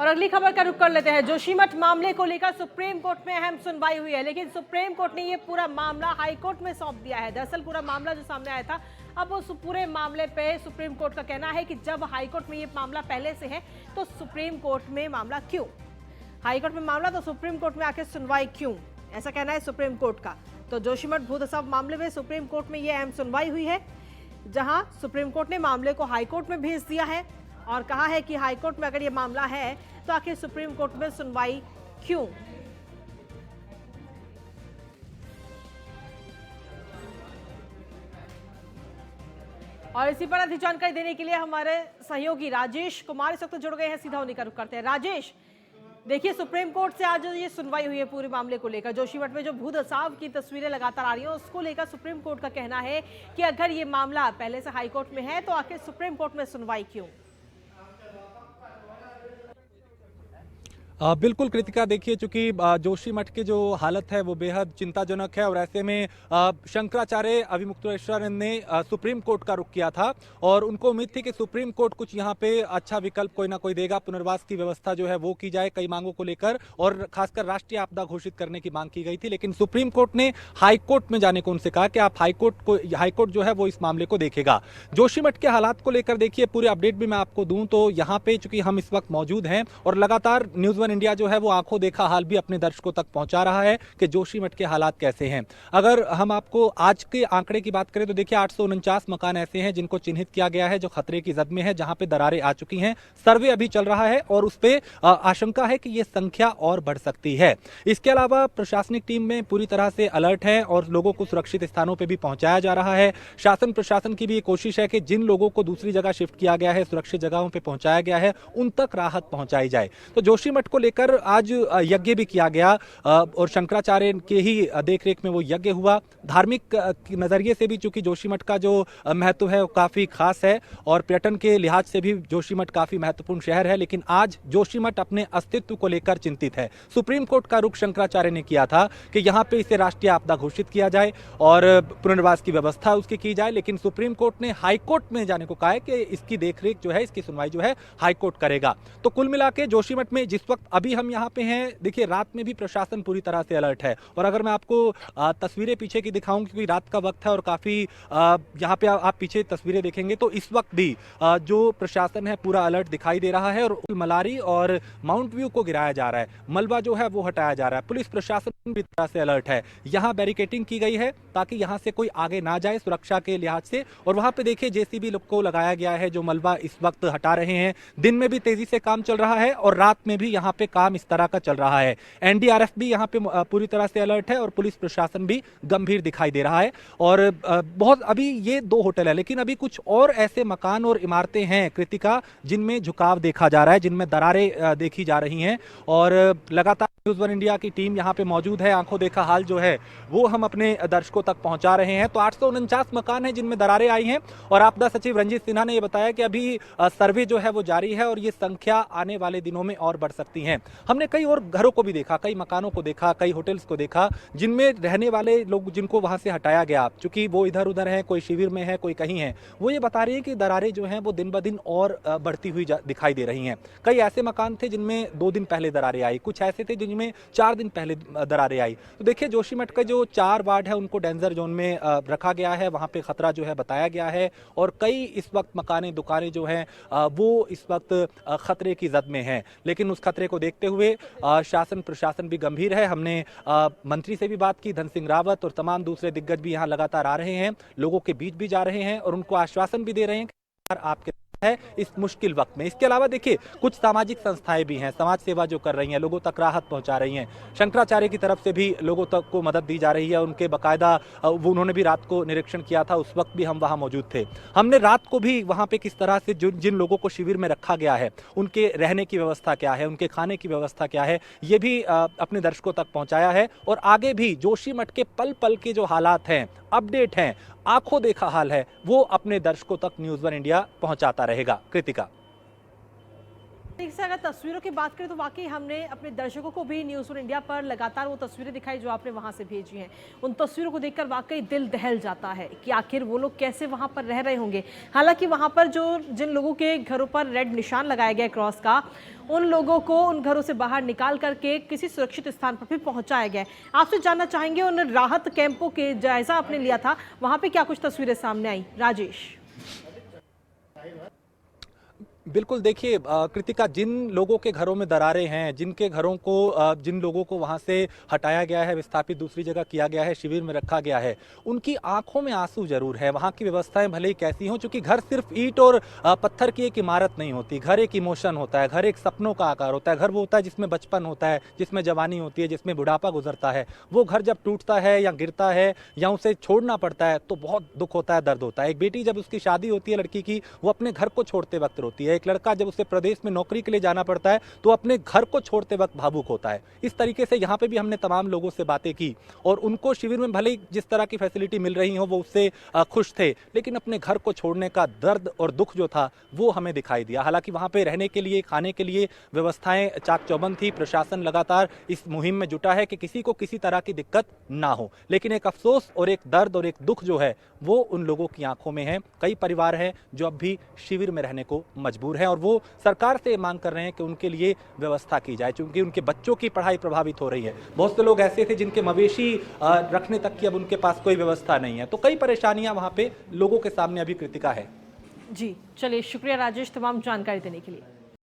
और अगली खबर का रुख कर लेते हैं। जोशीमठ मामले को लेकर सुप्रीम कोर्ट में अहम सुनवाई हुई है, लेकिन सुप्रीम कोर्ट ने ये पूरा मामला हाई कोर्ट में सौंप दिया है। दरअसल पूरा मामला जो सामने आया था, अब उस पूरे मामले पे सुप्रीम कोर्ट का कहना है कि जब हाई कोर्ट में ये मामला पहले से है तो सुप्रीम कोर्ट में मामला क्यों, हाई कोर्ट में मामला तो सुप्रीम कोर्ट में आके सुनवाई क्यों, ऐसा कहना है सुप्रीम कोर्ट का। तो जोशीमठ भूतसाव मामले में सुप्रीम कोर्ट में ये अहम सुनवाई हुई है, जहां सुप्रीम कोर्ट ने मामले को हाई कोर्ट में भेज दिया है और कहा है कि हाई कोर्ट में अगर ये मामला है तो आखिर सुप्रीम कोर्ट में सुनवाई क्यों। और इसी पर अधिक जानकारी देने के लिए हमारे सहयोगी राजेश कुमार इस वक्त जुड़ गए हैं, सीधा उन्हीं का रुख करते हैं। राजेश, देखिए सुप्रीम कोर्ट से आज ये सुनवाई हुई है पूरे मामले को लेकर। जोशीमठ में जो भू धसाव की तस्वीरें लगातार आ रही हैं उसको लेकर सुप्रीम कोर्ट का कहना है कि अगर ये मामला पहले से हाई कोर्ट में है तो आखिर सुप्रीम कोर्ट में सुनवाई क्यों। बिल्कुल कृतिका, देखिए चूंकि जोशीमठ की जो हालत है वो बेहद चिंताजनक है और ऐसे में शंकराचार्य अविमुक्तेश्वरानंद ने सुप्रीम कोर्ट का रुख किया था और उनको उम्मीद थी कि सुप्रीम कोर्ट कुछ यहाँ पे अच्छा विकल्प कोई ना कोई देगा, पुनर्वास की व्यवस्था जो है वो की जाए कई मांगों को लेकर, और खासकर राष्ट्रीय आपदा घोषित करने की मांग की गई थी। लेकिन सुप्रीम कोर्ट ने हाई कोर्ट में जाने को उनसे कहा कि आप हाई कोर्ट जो है वो इस मामले को देखेगा। जोशीमठ के हालात को लेकर देखिए पूरे अपडेट भी मैं आपको दूं तो यहाँ पे चूंकि हम इस वक्त मौजूद हैं और लगातार न्यूज़ वन इंडिया जो है वो आंखों देखा हाल भी अपने दर्शकों तक पहुंचा रहा है कि जोशीमठ के हालात कैसे हैं। अगर हम आपको आज के आंकड़े की बात करें तो देखिए 849 मकान ऐसे हैं जिनको चिन्हित किया गया है जो खतरे की जद में है, जहां पे दरारें आ चुकी हैं। सर्वे अभी चल रहा है और उस पे आशंका है कि यह संख्या और बढ़ सकती है। इसके अलावा प्रशासनिक टीम में पूरी तरह से अलर्ट है और लोगों को सुरक्षित स्थानों पर भी पहुंचाया जा रहा है। शासन प्रशासन की भी कोशिश है कि जिन लोगों को दूसरी जगह शिफ्ट किया गया है, सुरक्षित जगहों पर पहुंचाया गया है, उन तक राहत पहुंचाई जाए। तो जोशीमठ को लेकर आज यज्ञ भी किया गया और शंकराचार्य के ही देखरेख में वो यज्ञ हुआ। धार्मिक नजरिए से भी चूंकि जोशीमठ का जो महत्व है वो काफी खास है और पर्यटन के लिहाज से भी जोशीमठ काफी महत्वपूर्ण शहर है, लेकिन आज जोशीमठ अपने अस्तित्व को लेकर चिंतित है। सुप्रीम कोर्ट का रुख शंकराचार्य ने किया था कि यहाँ पे इसे राष्ट्रीय आपदा घोषित किया जाए और पुनर्वास की व्यवस्था उसकी की जाए, लेकिन सुप्रीम कोर्ट ने हाई कोर्ट में जाने को कहा है कि इसकी देखरेख जो है, इसकी सुनवाई जो है हाई कोर्ट करेगा। तो कुल मिला के जोशीमठ में जिस वक्त अभी हम यहाँ पे हैं, देखिए रात में भी प्रशासन पूरी तरह से अलर्ट है और अगर मैं आपको तस्वीरें पीछे की दिखाऊं क्योंकि रात का वक्त है और काफी यहाँ पे आप पीछे तस्वीरें देखेंगे तो इस वक्त भी जो प्रशासन है पूरा अलर्ट दिखाई दे रहा है और मलारी और माउंट व्यू को गिराया जा रहा है, मलबा जो है वो हटाया जा रहा है। पुलिस प्रशासन भी तरह से अलर्ट है, यहाँ बैरिकेटिंग की गई है ताकि यहाँ से कोई आगे ना जाए सुरक्षा के लिहाज से, और वहां पे देखिए जेसीबी को लगाया गया है जो मलबा इस वक्त हटा रहे हैं। दिन में भी तेजी से काम चल रहा है और रात में भी यहाँ पे काम इस तरह का चल रहा है। एनडीआरएफ भी यहाँ पे पूरी तरह से अलर्ट है और पुलिस प्रशासन भी गंभीर दिखाई दे रहा है। और बहुत अभी ये 2 होटल है, लेकिन अभी कुछ और ऐसे मकान और इमारतें हैं कृतिका जिनमें झुकाव देखा जा रहा है, जिनमें दरारें देखी जा रही हैं और लगातार न्यूज़ वन इंडिया की टीम यहाँ पे मौजूद है। आंखों देखा हाल जो है वो हम अपने दर्शकों तक पहुंचा रहे हैं। तो 849 मकान हैं जिनमें दरारें आई हैं और आपदा सचिव रंजीत सिन्हा ने यह बताया कि अभी सर्वे जो है वो जारी है और ये संख्या आने वाले दिनों में और बढ़ सकती है। हमने कई और घरों को भी देखा, कई मकानों को देखा, कई होटल्स को देखा जिनमें रहने वाले लोग जिनको वहां से हटाया गया, चूंकि वो इधर उधर है, कोई शिविर में है, कोई कहीं है, वो ये बता रहे हैं कि दरारें जो हैं वो दिन ब दिन और बढ़ती हुई दिखाई दे रही हैं। कई ऐसे मकान थे जिनमें 2 दिन पहले दरारें आई, कुछ ऐसे थे जिनमें 4 दिन पहले दरारें आई। तो देखिए जोशीमठ का जो 4 वार्ड है उनको डेंजर जोन में रखा गया है, वहां पे खतरा जो है बताया गया है और कई इस वक्त मकानें दुकानें जो हैं वो इस वक्त खतरे की जद में हैं। लेकिन उस खतरे को देखते हुए शासन प्रशासन भी गंभीर है। हमने मंत्री से भी बात की, धन सिंह रावत और तमाम दूसरे दिग्गज भी यहाँ लगातार आ रहे हैं, लोगों के बीच भी जा रहे हैं और उनको आश्वासन भी दे रहे हैं कि आपके है इस मुश्किल वक्त में। इसके अलावा देखिए कुछ सामाजिक संस्थाएं भी हैं, समाज सेवा जो कर रही हैं, लोगों तक राहत पहुंचा रही हैं। शंकराचार्य की तरफ से भी लोगों तक को मदद दी जा रही है, उनके बाकायदा उन्होंने भी रात को निरीक्षण किया था, उस वक्त भी हम वहां मौजूद थे। हमने रात को भी वहां पे किस तरह से जिन लोगों को शिविर में रखा गया है उनके रहने की व्यवस्था क्या है, उनके खाने की व्यवस्था क्या है, ये भी अपने दर्शकों तक पहुंचाया है। और आगे भी जोशीमठ के पल पल के जो हालात हैं, अपडेट हैं, आंखों देखा हाल है, वो अपने दर्शकों तक न्यूज़ वन इंडिया पहुंचाता रहेगा। कृतिका। से अगर तस्वीरों की बात करें तो वाकई हमने अपने दर्शकों को भी न्यूज़ 1 इंडिया पर लगातार वो तस्वीरें दिखाई जो आपने वहां से भेजी हैं। उन तस्वीरों को देखकर वाकई दिल दहल जाता है कि आखिर वो लोग कैसे वहां पर रह रहे होंगे। हालांकि वहां पर जो जिन लोगों के घरों पर रेड निशान लगाया गया क्रॉस का, उन लोगों को उन घरों से बाहर निकाल करके किसी सुरक्षित स्थान पर भी पहुंचाया गया है। आपसे जानना चाहेंगे उन राहत कैंपों के जायजा आपने लिया था, वहां पे क्या कुछ तस्वीरें सामने आई? राजेश। बिल्कुल देखिए कृतिका, जिन लोगों के घरों में दरारें हैं, जिनके घरों को जिन लोगों को वहां से हटाया गया है, विस्थापित दूसरी जगह किया गया है, शिविर में रखा गया है, उनकी आंखों में आंसू जरूर है। वहां की व्यवस्थाएं भले ही कैसी हों, क्योंकि घर सिर्फ ईंट और पत्थर की एक इमारत नहीं होती। घर एक इमोशन होता है, घर एक सपनों का आकार होता है, घर वो होता है जिसमें बचपन होता है, जिसमें जवानी होती है, जिसमें बुढ़ापा गुजरता है। वो घर जब टूटता है या गिरता है या उसे छोड़ना पड़ता है तो बहुत दुख होता है, दर्द होता है। एक बेटी जब उसकी शादी होती है लड़की की, वो अपने घर को छोड़ते वक्त रोती है। एक लड़का जब उसे प्रदेश में नौकरी के लिए जाना पड़ता है तो अपने घर को छोड़ते वक्त भावुक होता है। इस तरीके से यहाँ पे भी हमने तमाम लोगों से बातें की और उनको शिविर में भले ही जिस तरह की फैसिलिटी मिल रही हो वो उससे खुश थे, लेकिन अपने घर को छोड़ने का दर्द और दुख जो था वो हमें दिखाई दिया। हालांकि वहाँ पे रहने के लिए, खाने के लिए व्यवस्थाएं चाक चौबंद थी। प्रशासन लगातार इस मुहिम में जुटा है कि किसी को किसी तरह की दिक्कत ना हो, लेकिन एक अफसोस और एक दर्द और एक दुख जो है वो उन लोगों की आंखों में है। कई परिवार हैं जो अब भी शिविर में रहने को मजबूर हैं और वो सरकार से मांग कर रहे हैं कि उनके लिए व्यवस्था की जाए, क्योंकि उनके बच्चों की पढ़ाई प्रभावित हो रही है। बहुत से लोग ऐसे थे जिनके मवेशी रखने तक की अब उनके पास कोई व्यवस्था नहीं है। तो कई परेशानियां वहां पे लोगों के सामने अभी कृतिका है। जी चलिए, शुक्रिया राजेश तमाम जानकारी देने के लिए।